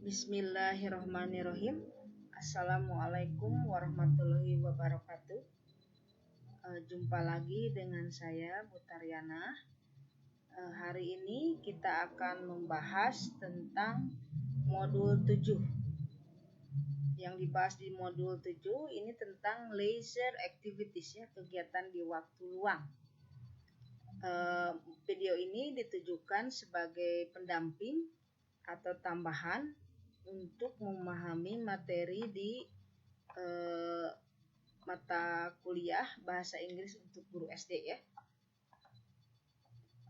Bismillahirrahmanirrahim. Assalamualaikum warahmatullahi wabarakatuh. Jumpa lagi dengan saya Butaryana. Hari ini kita akan membahas tentang modul 7. Yang dibahas di modul 7 ini tentang leisure activities, ya, kegiatan di waktu luang. Video ini ditujukan sebagai pendamping atau tambahan untuk memahami materi di mata kuliah bahasa Inggris untuk guru SD, ya.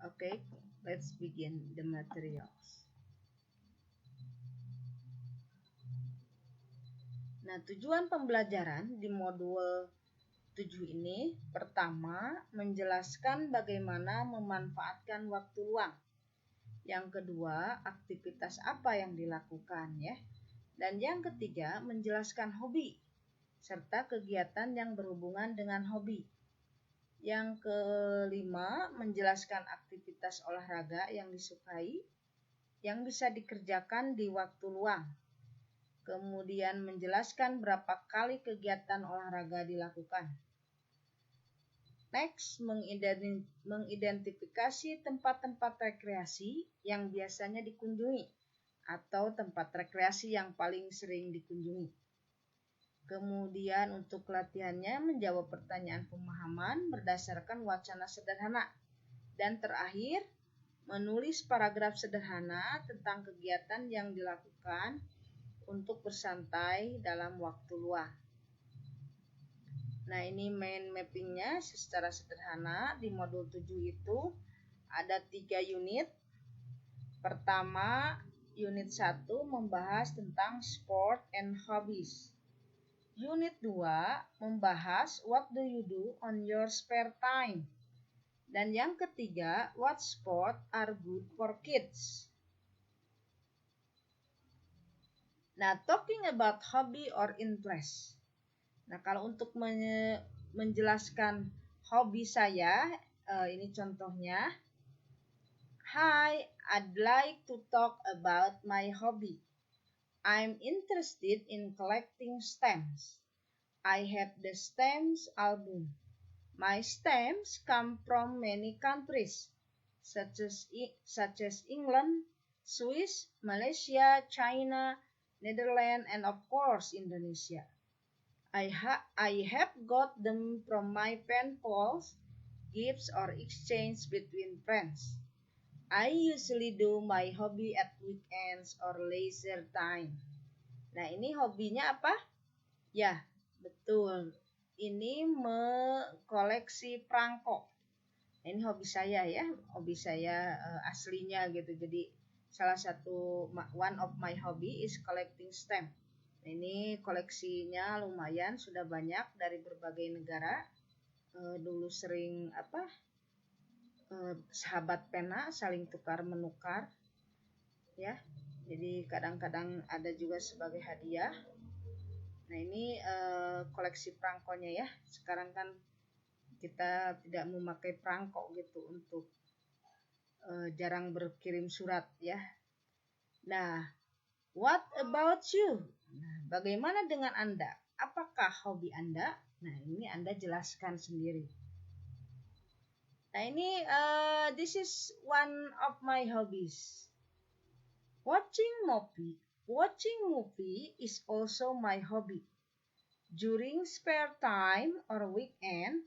Okay, let's begin the materials. Nah, tujuan pembelajaran di modul 7 ini pertama menjelaskan bagaimana memanfaatkan waktu luang. Yang kedua, aktivitas apa yang dilakukan, ya. Dan yang ketiga, menjelaskan hobi serta kegiatan yang berhubungan dengan hobi. Yang kelima, menjelaskan aktivitas olahraga yang disukai yang bisa dikerjakan di waktu luang. Kemudian menjelaskan berapa kali kegiatan olahraga dilakukan. Next, mengidentifikasi tempat-tempat rekreasi yang biasanya dikunjungi atau tempat rekreasi yang paling sering dikunjungi. Kemudian untuk latihannya menjawab pertanyaan pemahaman berdasarkan wacana sederhana. Dan terakhir, menulis paragraf sederhana tentang kegiatan yang dilakukan untuk bersantai dalam waktu luang. Nah, ini main mappingnya secara sederhana. Di modul 7 itu ada 3 unit. Pertama, unit 1 membahas tentang sport and hobbies. Unit 2 membahas what do you do on your spare time. Dan yang ketiga, what sport are good for kids. Nah, talking about hobby or interest. Nah, kalau untuk menjelaskan hobi saya, ini contohnya. Hi, I'd like to talk about my hobby. I'm interested in collecting stamps. I have the stamps album. My stamps come from many countries, such as England, Swiss, Malaysia, China, Netherlands, and of course Indonesia. I have got them from my pen pals, gifts, or exchange between friends. I usually do my hobby at weekends or leisure time. Nah, ini hobinya apa? Ya, betul. Ini mengkoleksi perangko. Ini hobi saya, ya. Hobi saya aslinya gitu. Jadi salah satu one of my hobby is collecting stamp. Ini koleksinya lumayan, sudah banyak dari berbagai negara. Dulu sering sahabat pena saling tukar menukar, ya. Jadi kadang-kadang ada juga sebagai hadiah. Nah, ini koleksi perangkonya, ya. Sekarang kan kita tidak memakai perangko gitu untuk jarang berkirim surat, ya. Nah, what about you? Nah, bagaimana dengan Anda? Apakah hobi Anda? Nah, ini Anda jelaskan sendiri. Nah, ini this is one of my hobbies. Watching movie is also my hobby. During spare time or weekend,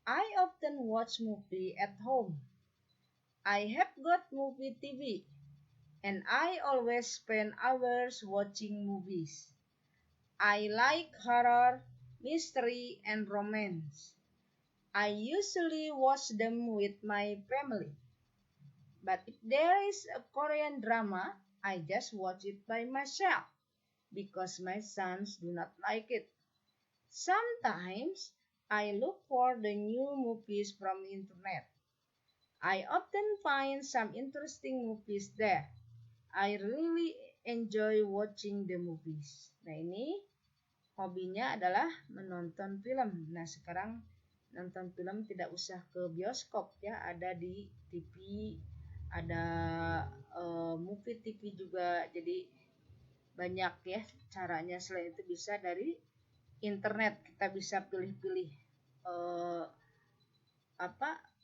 I often watch movie at home. I have got movie TV, and I always spend hours watching movies. I like horror, mystery, and romance. I usually watch them with my family. But if there is a Korean drama, I just watch it by myself because my sons do not like it. Sometimes I look for the new movies from the internet. I often find some interesting movies there. I really enjoy watching the movies. Nah, ini hobinya adalah menonton film. Nah, sekarang nonton film tidak usah ke bioskop, ya, ada di TV, ada movie TV juga. Jadi banyak ya caranya. Selain itu bisa dari internet, kita bisa pilih-pilih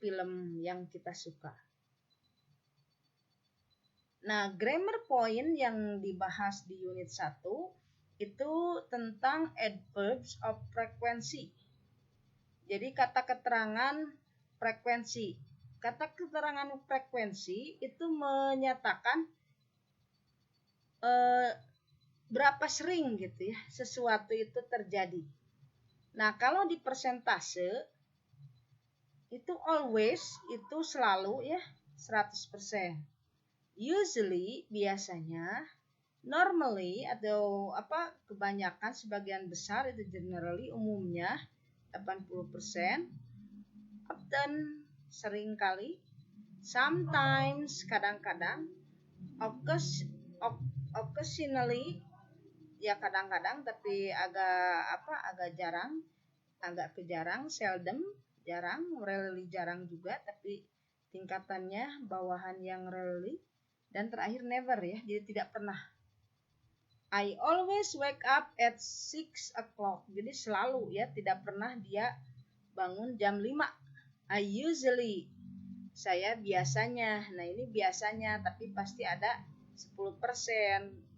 film yang kita suka. Nah, grammar point yang dibahas di unit 1 itu tentang adverbs of frequency. Jadi kata keterangan frekuensi. Kata keterangan frekuensi itu menyatakan berapa sering gitu ya sesuatu itu terjadi. Nah, kalau di persentase itu always itu selalu ya 100%. Usually biasanya, normally atau kebanyakan, sebagian besar itu generally umumnya 80%, often seringkali, sometimes kadang-kadang, occasionally ya kadang-kadang tapi agak jarang, seldom, jarang, rarely jarang juga, tapi tingkatannya bawahan yang rarely. Dan terakhir never ya, jadi tidak pernah. I always wake up at 6 o'clock. Jadi selalu ya, tidak pernah dia bangun jam 5. I usually, saya biasanya. Nah ini biasanya, tapi pasti ada 10%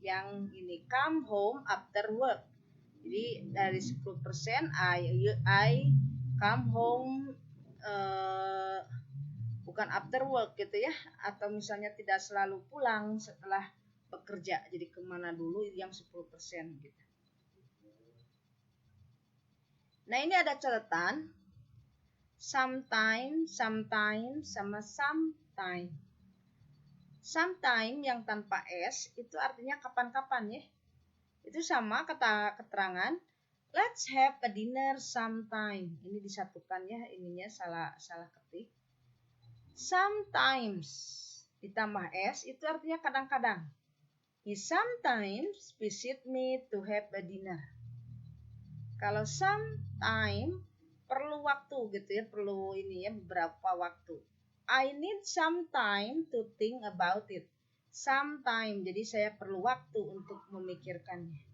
yang ini come home after work. Jadi dari 10% I come home bukan after work gitu ya, atau misalnya tidak selalu pulang setelah bekerja, jadi kemana dulu yang 10% gitu. Nah ini ada catatan, sometimes sama sometime. Sometime yang tanpa S itu artinya kapan-kapan ya, itu sama kata keterangan let's have a dinner sometime. Ini disatukan ya, ininya salah ketik. Sometimes ditambah S itu artinya kadang-kadang. He sometimes visit me to have a dinner. Kalau sometime perlu waktu gitu ya, perlu ini ya beberapa waktu. I need some time to think about it. Sometime, jadi saya perlu waktu untuk memikirkannya.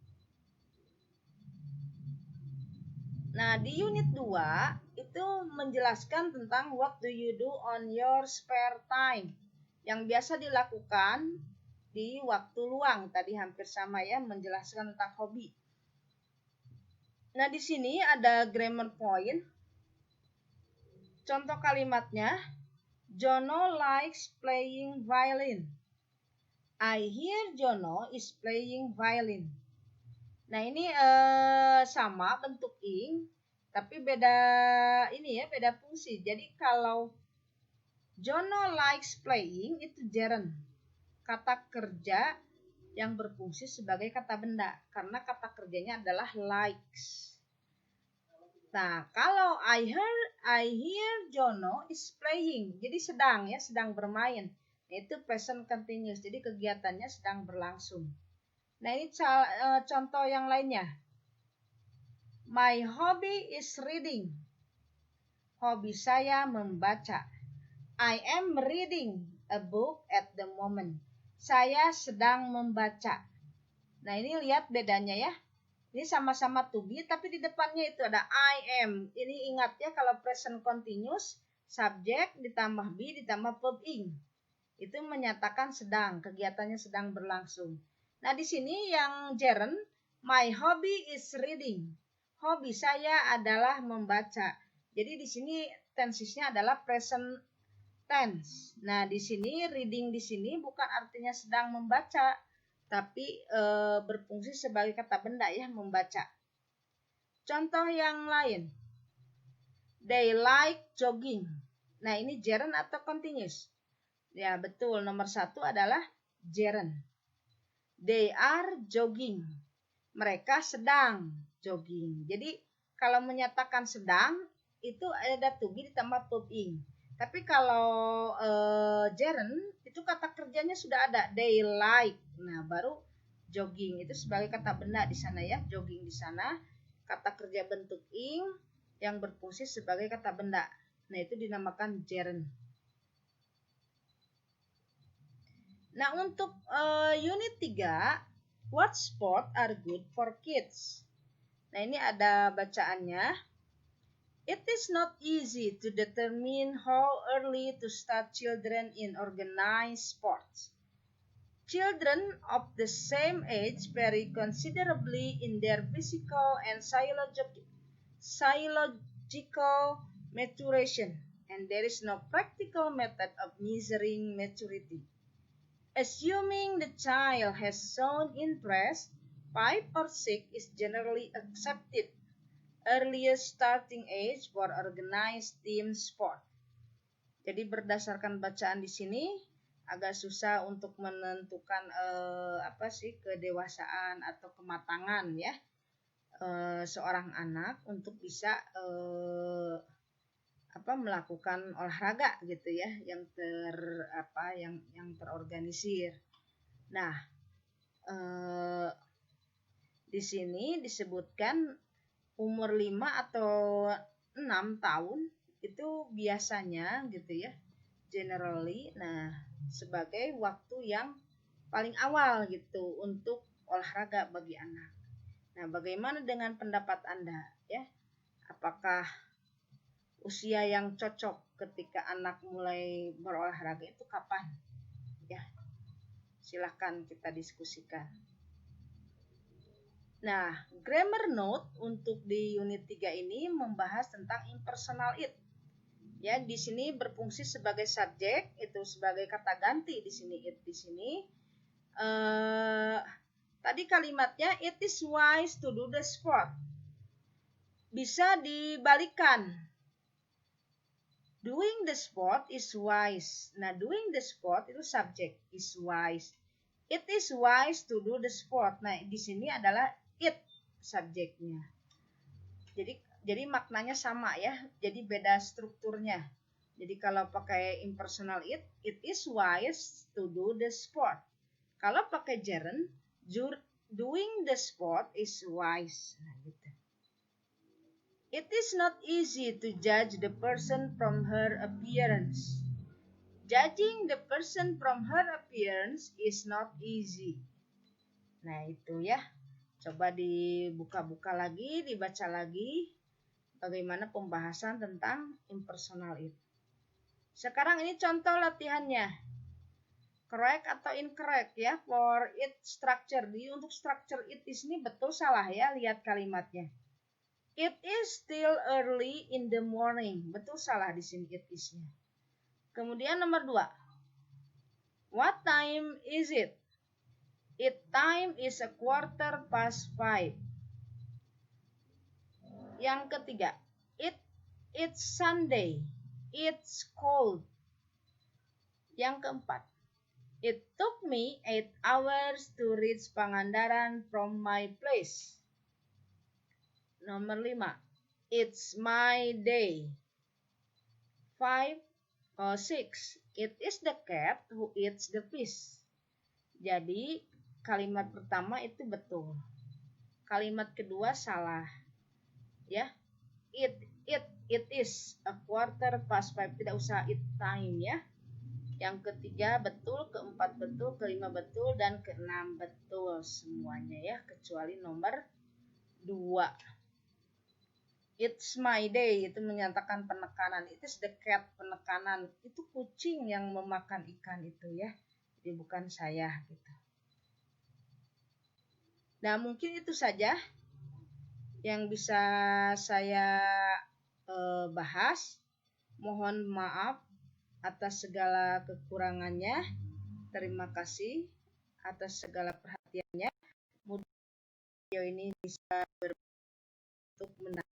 Nah, di unit 2 itu menjelaskan tentang what do you do on your spare time. Yang biasa dilakukan di waktu luang. Tadi hampir sama ya, menjelaskan tentang hobi. Nah, di sini ada grammar point. Contoh kalimatnya, Jono likes playing violin. I hear Jono is playing violin. Nah ini sama bentuk ing, tapi beda ini ya, beda fungsi. Jadi kalau Jono likes playing itu gerund, kata kerja yang berfungsi sebagai kata benda, karena kata kerjanya adalah likes. Nah kalau I hear Jono is playing, jadi sedang ya, sedang bermain. Itu present continuous, jadi kegiatannya sedang berlangsung. Nah ini contoh yang lainnya. My hobby is reading. Hobi saya membaca. I am reading a book at the moment. Saya sedang membaca. Nah ini lihat bedanya ya. Ini sama-sama to be, tapi di depannya itu ada I am. Ini ingat ya, kalau present continuous, subjek ditambah be ditambah verb ing. Itu menyatakan sedang, kegiatannya sedang berlangsung. Nah, di sini yang gerund, my hobby is reading. Hobi saya adalah membaca. Jadi di sini tensesnya adalah present tense. Nah, di sini reading di sini bukan artinya sedang membaca, tapi berfungsi sebagai kata benda ya, membaca. Contoh yang lain. They like jogging. Nah, ini gerund atau continuous? Ya, betul. Nomor 1 adalah gerund. They are jogging. Mereka sedang jogging. Jadi kalau menyatakan sedang itu ada to be ditambah verb ing. Tapi kalau gerund itu kata kerjanya sudah ada, they like. Nah, baru jogging itu sebagai kata benda di sana ya, jogging di sana. Kata kerja bentuk ing yang berfungsi sebagai kata benda. Nah, itu dinamakan gerund. Nah, untuk unit 3 What sport are good for kids? Nah, ini ada bacaannya. It is not easy to determine how early to start children in organized sports. Children of the same age vary considerably in their physical and psychological maturation, and there is no practical method of measuring maturity. Assuming the child has shown interest, 5 or 6 is generally accepted earliest starting age for organized team sport. Jadi berdasarkan bacaan di sini agak susah untuk menentukan kedewasaan atau kematangan ya seorang anak untuk bisa melakukan olahraga gitu ya yang terorganisir. Nah, di sini disebutkan umur 5 atau 6 tahun itu biasanya gitu ya, generally, nah sebagai waktu yang paling awal gitu untuk olahraga bagi anak. Nah, bagaimana dengan pendapat Anda ya? Apakah usia yang cocok ketika anak mulai berolahraga itu kapan? Ya, silahkan kita diskusikan. Nah, grammar note untuk di unit 3 ini membahas tentang impersonal it. Ya, di sini berfungsi sebagai subjek, itu sebagai kata ganti di sini it di sini. Tadi kalimatnya it is wise to do the sport. Bisa dibalikan. Doing the sport is wise. Nah, doing the sport itu subjek, is wise. It is wise to do the sport. Nah, di sini adalah it subjeknya. Jadi maknanya sama ya. Jadi beda strukturnya. Jadi kalau pakai impersonal it is wise to do the sport. Kalau pakai gerund, doing the sport is wise. Nah, gitu. It is not easy to judge the person from her appearance. Judging the person from her appearance is not easy. Nah, itu ya. Coba dibuka-buka lagi, dibaca lagi bagaimana pembahasan tentang impersonal it. Sekarang ini contoh latihannya. Correct atau incorrect ya for it structure. Jadi untuk structure it di sini betul salah ya, lihat kalimatnya. It is still early in the morning. Betul salah di sini it is-nya. Kemudian nomor 2. What time is it? It time is 5:15. Yang ketiga, it's Sunday. It's cold. Yang keempat, it took me 8 hours to reach Pangandaran from my place. Nomor 5, it's my day. 5 or 6, it is the cat who eats the fish. Jadi kalimat pertama itu betul. Kalimat kedua salah. Ya. It is 5:15. Tidak usah it time ya. Yang ketiga betul, keempat betul, kelima betul, dan keenam betul semuanya ya, kecuali nomor 2. It's my day itu menyatakan penekanan. It is the cat penekanan. Itu kucing yang memakan ikan itu ya. Jadi bukan saya gitu. Nah, mungkin itu saja yang bisa saya bahas. Mohon maaf atas segala kekurangannya. Terima kasih atas segala perhatiannya. Mudah-mudahan video ini bisa berbentuk menarik.